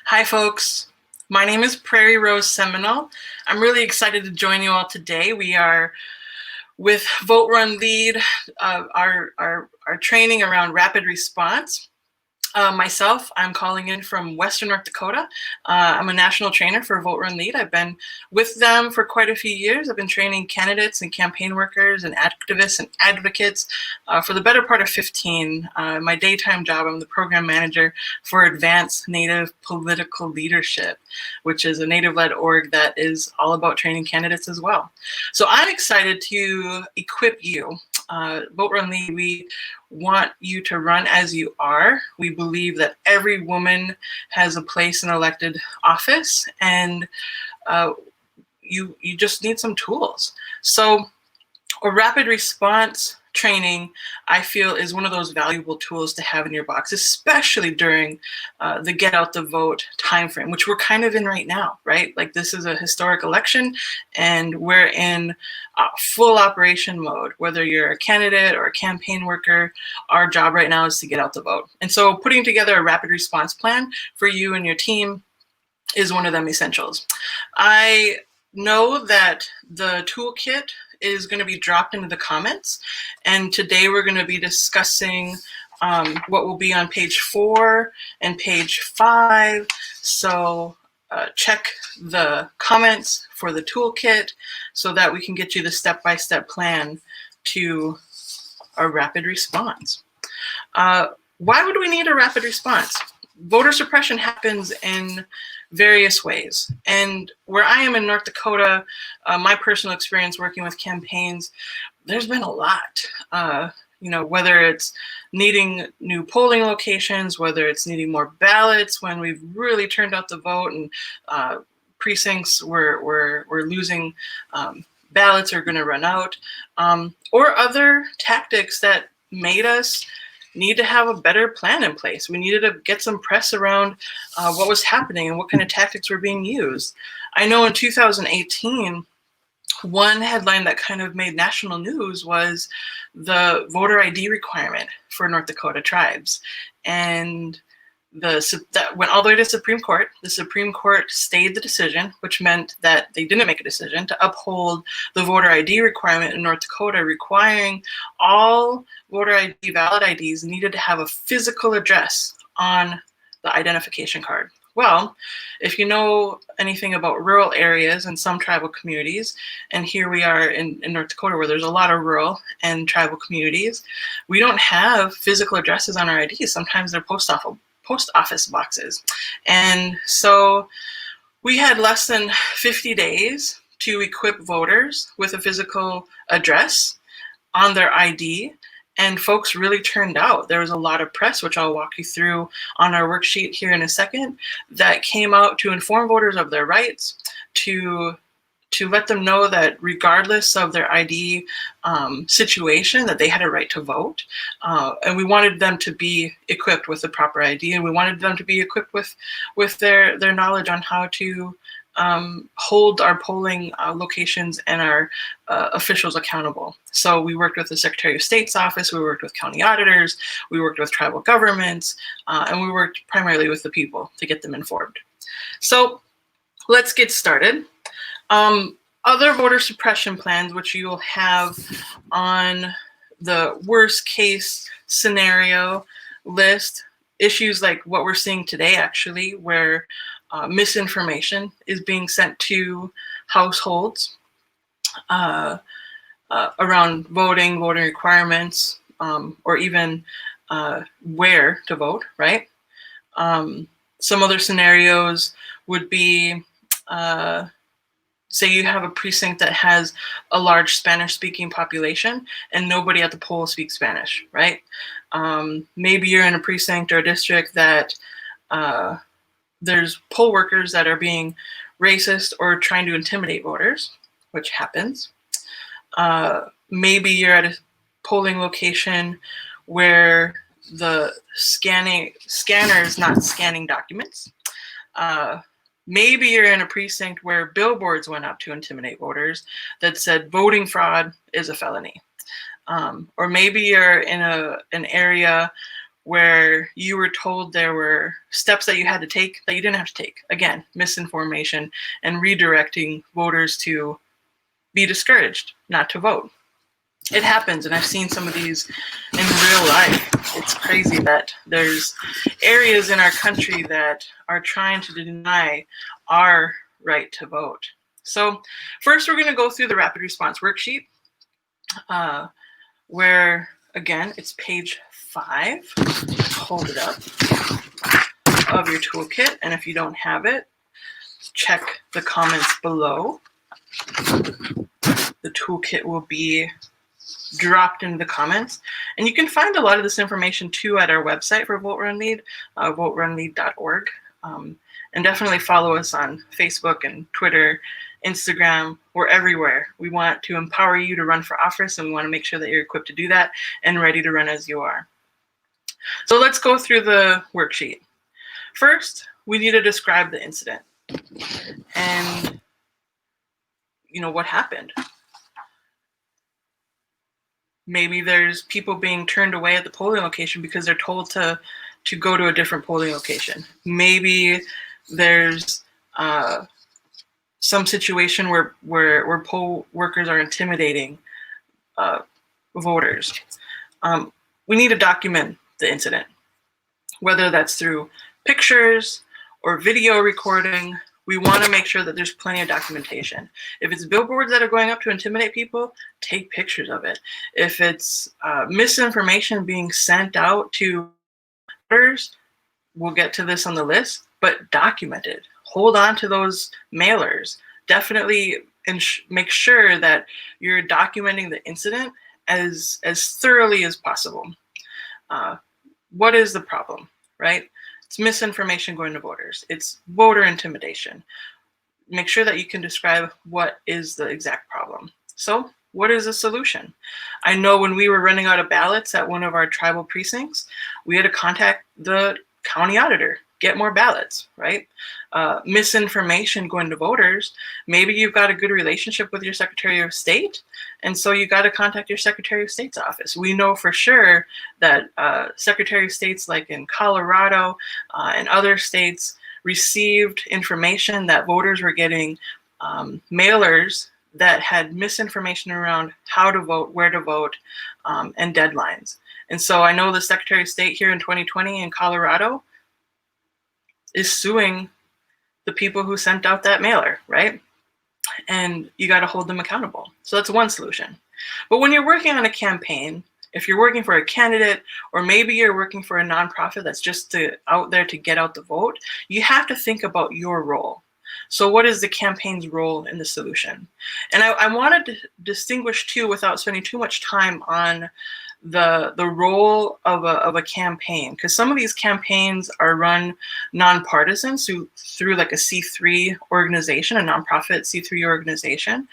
Hi, folks. My name is Prairie Rose Seminole. I'm really excited to join you all today. We are with Vote Run Lead, our training around rapid response. Myself, I'm calling in from Western North Dakota. I'm a national trainer for Vote Run Lead. I've been with them for quite a few years. I've been training candidates and campaign workers and activists and advocates for the better part of 15. My daytime job, I'm the program manager for Advanced Native Political Leadership, which is a Native-led org that is all about training candidates as well. So I'm excited to equip you. Vote Run Lead, we want you to run as you are. We believe that every woman has a place in elected office, and you just need some tools. So a rapid response training, I feel, is one of those valuable tools to have in your box, especially during the get out the vote timeframe, which we're kind of in right now, right? Like, this is a historic election and we're in full operation mode. Whether you're a candidate or a campaign worker, our job right now is to get out the vote. And so putting together a rapid response plan for you and your team is one of them essentials. I know that the toolkit is going to be dropped into the comments, and today we're going to be discussing what will be on page 4 and page 5. So check the comments for the toolkit so that we can get you the step-by-step plan to a rapid response. Why would we need a rapid response? Voter suppression happens in various ways. And where I am in North Dakota, my personal experience working with campaigns, there's been a lot. Whether it's needing new polling locations, whether it's needing more ballots when we've really turned out the vote and precincts we're losing ballots are going to run out, or other tactics that made us need to have a better plan in place. We needed to get some press around what was happening and what kind of tactics were being used. I know in 2018, one headline that kind of made national news was the voter ID requirement for North Dakota tribes. And that went all the way to Supreme Court. The Supreme Court stayed the decision, which meant that they didn't make a decision to uphold the voter ID requirement in North Dakota, requiring all voter ID, valid IDs needed to have a physical address on the identification card. Well, if you know anything about rural areas and some tribal communities, and here we are in North Dakota where there's a lot of rural and tribal communities, we don't have physical addresses on our IDs. Sometimes they're post office boxes. And so we had less than 50 days to equip voters with a physical address on their ID, and folks really turned out. There was a lot of press, which I'll walk you through on our worksheet here in a second, that came out to inform voters of their rights, to let them know that regardless of their ID situation, that they had a right to vote. And we wanted them to be equipped with the proper ID, and we wanted them to be equipped with their knowledge on how to hold our polling locations and our officials accountable. So we worked with the Secretary of State's office, we worked with county auditors, we worked with tribal governments, and we worked primarily with the people to get them informed. So let's get started. Other voter suppression plans, which you will have on the worst case scenario list, issues like what we're seeing today, actually, where misinformation is being sent to households around voting requirements, or even where to vote, right? Some other scenarios would be, say you have a precinct that has a large Spanish-speaking population and nobody at the poll speaks Spanish, right? Maybe you're in a precinct or a district that there's poll workers that are being racist or trying to intimidate voters, which happens. Maybe you're at a polling location where the scanner is not scanning documents. Maybe you're in a precinct where billboards went up to intimidate voters that said voting fraud is a felony. Or maybe you're in an area where you were told there were steps that you had to take that you didn't have to take. Again, misinformation and redirecting voters to be discouraged, not to vote. It happens, and I've seen some of these in real life. It's crazy that there's areas in our country that are trying to deny our right to vote. So first, we're going to go through the rapid response worksheet, where, again, it's page 5. Hold it up, of your toolkit, and if you don't have it, check the comments below. The toolkit will be dropped into the comments, and you can find a lot of this information too at our website for Vote Run Lead, voterunlead.org, and definitely follow us on Facebook and Twitter, Instagram. We're everywhere. We want to empower you to run for office, and we want to make sure that you're equipped to do that and ready to run as you are. So let's go through the worksheet. First, we need to describe the incident and what happened. Maybe there's people being turned away at the polling location because they're told to go to a different polling location. Maybe there's some situation where poll workers are intimidating voters. We need to document the incident, whether that's through pictures or video recording. We want to make sure that there's plenty of documentation. If it's billboards that are going up to intimidate people, take pictures of it. If it's misinformation being sent out to voters, we'll get to this on the list, but document it. Hold on to those mailers. Definitely make sure that you're documenting the incident as thoroughly as possible. What is the problem, right? It's misinformation going to voters. It's voter intimidation. Make sure that you can describe what is the exact problem. So what is the solution? I know when we were running out of ballots at one of our tribal precincts, we had to contact the county auditor, get more ballots, right? Misinformation going to voters. Maybe you've got a good relationship with your Secretary of State, and so you got to contact your Secretary of State's office. We know for sure that Secretary of States like in Colorado and other states received information that voters were getting mailers that had misinformation around how to vote, where to vote, and deadlines. And so I know the Secretary of State here in 2020 in Colorado is suing the people who sent out that mailer, right? And you got to hold them accountable. So that's one solution. But when you're working on a campaign, if you're working for a candidate, or maybe you're working for a nonprofit that's just out there to get out the vote, you have to think about your role. So what is the campaign's role in the solution? And I wanted to distinguish too, without spending too much time on the role of a campaign, because some of these campaigns are run nonpartisan through like a C3 organization, a nonprofit C3 organization.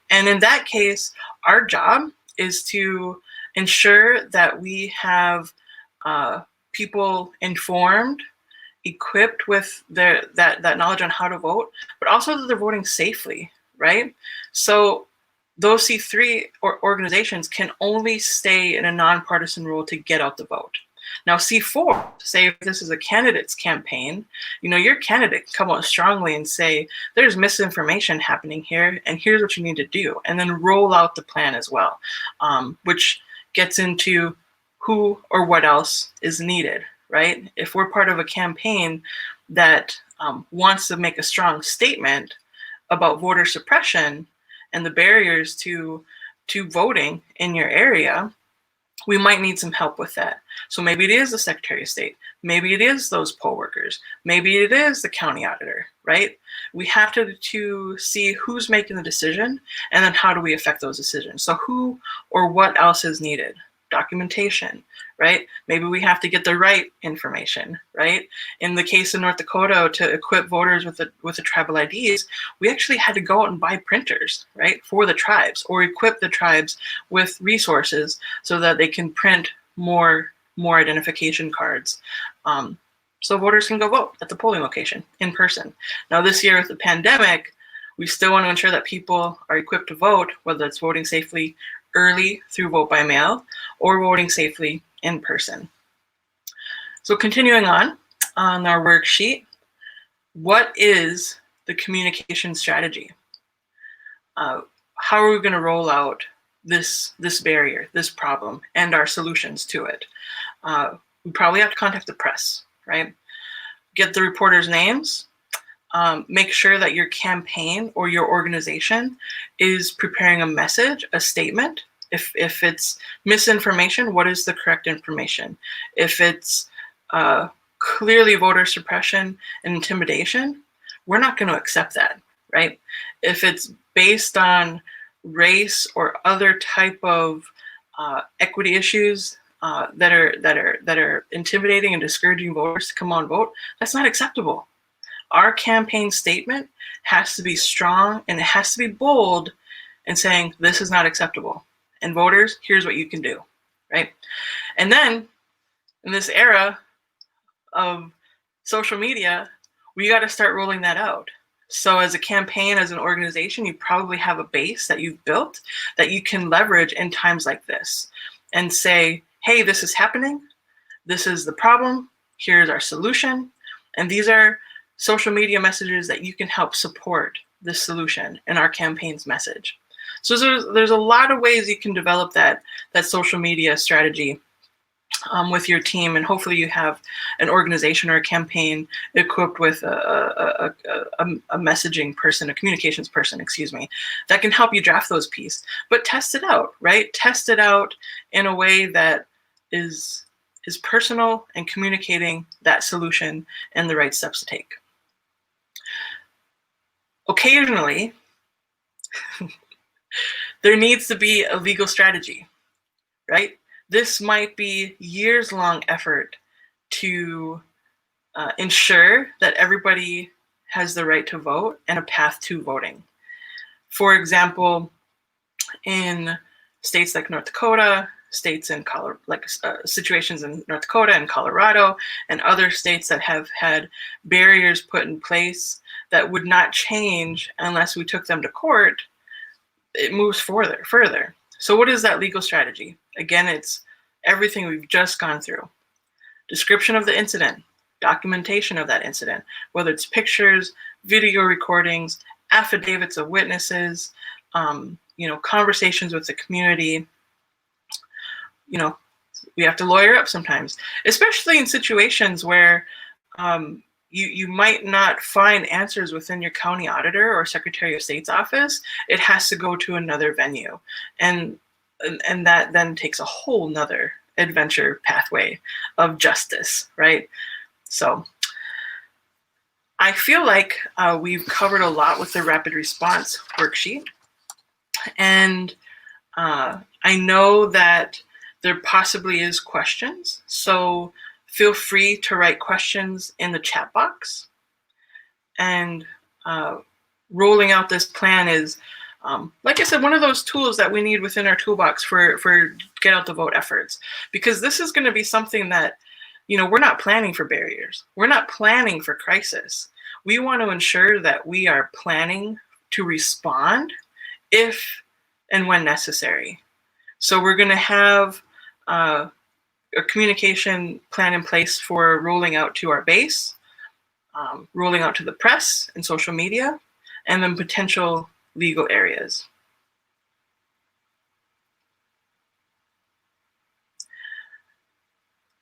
And in that case, our job is to ensure that we have people informed, equipped with that knowledge on how to vote, but also that they're voting safely, right? So those C3 organizations can only stay in a nonpartisan role to get out the vote. Now C4, say if this is a candidate's campaign, your candidate can come out strongly and say, there's misinformation happening here, and here's what you need to do, and then roll out the plan as well, which gets into who or what else is needed, right? If we're part of a campaign that wants to make a strong statement about voter suppression and the barriers to voting in your area, we might need some help with that. So maybe it is the Secretary of State, maybe it is those poll workers, maybe it is the county auditor, right? We have to see who's making the decision, and then how do we affect those decisions. So who or what else is needed? Documentation, right? Maybe we have to get the right information, right? In the case of North Dakota, to equip voters with the tribal IDs, we actually had to go out and buy printers, right, for the tribes, or equip the tribes with resources so that they can print more identification cards. So voters can go vote at the polling location in person. Now this year with the pandemic, we still want to ensure that people are equipped to vote, whether it's voting safely early through vote by mail or voting safely in person. So continuing on our worksheet, what is the communication strategy? How are we going to roll out this barrier, this problem, and our solutions to it? We probably have to contact the press, right? Get the reporters' names. Make sure that your campaign or your organization is preparing a message, a statement. If it's misinformation, what is the correct information? If it's clearly voter suppression and intimidation, we're not going to accept that, right? If it's based on race or other type of equity issues that are intimidating and discouraging voters to come on vote, that's not acceptable. Our campaign statement has to be strong and it has to be bold in saying this is not acceptable. And voters, here's what you can do, right? And then in this era of social media, we got to start rolling that out. So as a campaign, as an organization, you probably have a base that you've built that you can leverage in times like this and say, hey, this is happening. This is the problem. Here's our solution. And these are social media messages that you can help support this solution and our campaign's message. So there's a lot of ways you can develop that social media strategy with your team, and hopefully you have an organization or a campaign equipped with a messaging person, a communications person, excuse me, that can help you draft those pieces. But test it out, right? Test it out in a way that is personal and communicating that solution and the right steps to take. Occasionally, there needs to be a legal strategy, right? This might be years-long effort to ensure that everybody has the right to vote and a path to voting. For example, in states like North Dakota, states in situations in North Dakota and Colorado, and other states that have had barriers put in place that would not change unless we took them to court, it moves further. So what is that legal strategy? Again, it's everything we've just gone through. Description of the incident, documentation of that incident, whether it's pictures, video recordings, affidavits of witnesses, conversations with the community. We have to lawyer up sometimes, especially in situations where you might not find answers within your county auditor or Secretary of State's office. It has to go to another venue. And that then takes a whole nother adventure pathway of justice, right? So I feel like we've covered a lot with the rapid response worksheet. And I know that there possibly is questions. So feel free to write questions in the chat box. And rolling out this plan is, like I said, one of those tools that we need within our toolbox for get out the vote efforts, because this is going to be something that, we're not planning for barriers. We're not planning for crisis. We want to ensure that we are planning to respond if and when necessary. So we're going to have a communication plan in place for rolling out to our base, rolling out to the press and social media, and then potential legal areas.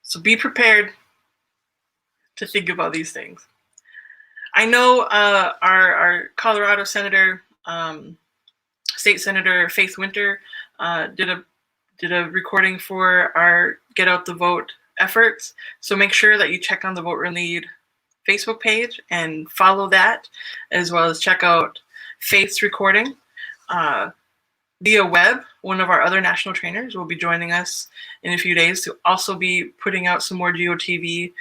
So be prepared to think about these things. I know our Colorado Senator, State Senator Faith Winter did a recording for our Get Out the Vote efforts. So make sure that you check on the Vote Run Lead Facebook page and follow that, as well as check out Faith's recording. Via web, one of our other national trainers will be joining us in a few days to also be putting out some more GOTV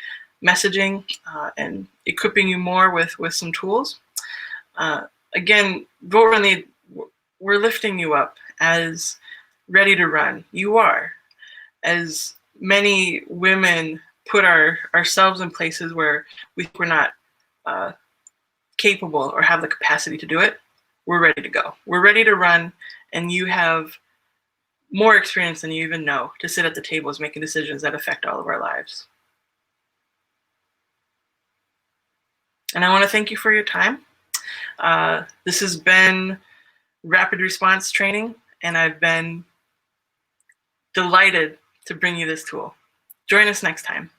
messaging and equipping you more with some tools. Again, Vote Run Lead, we're lifting you up as ready to run. You are. As many women put ourselves in places where we're not capable or have the capacity to do it, we're ready to go. We're ready to run, and you have more experience than you even know to sit at the tables making decisions that affect all of our lives. And I want to thank you for your time. This has been Rapid Response Training, and I've been delighted to bring you this tool. Join us next time.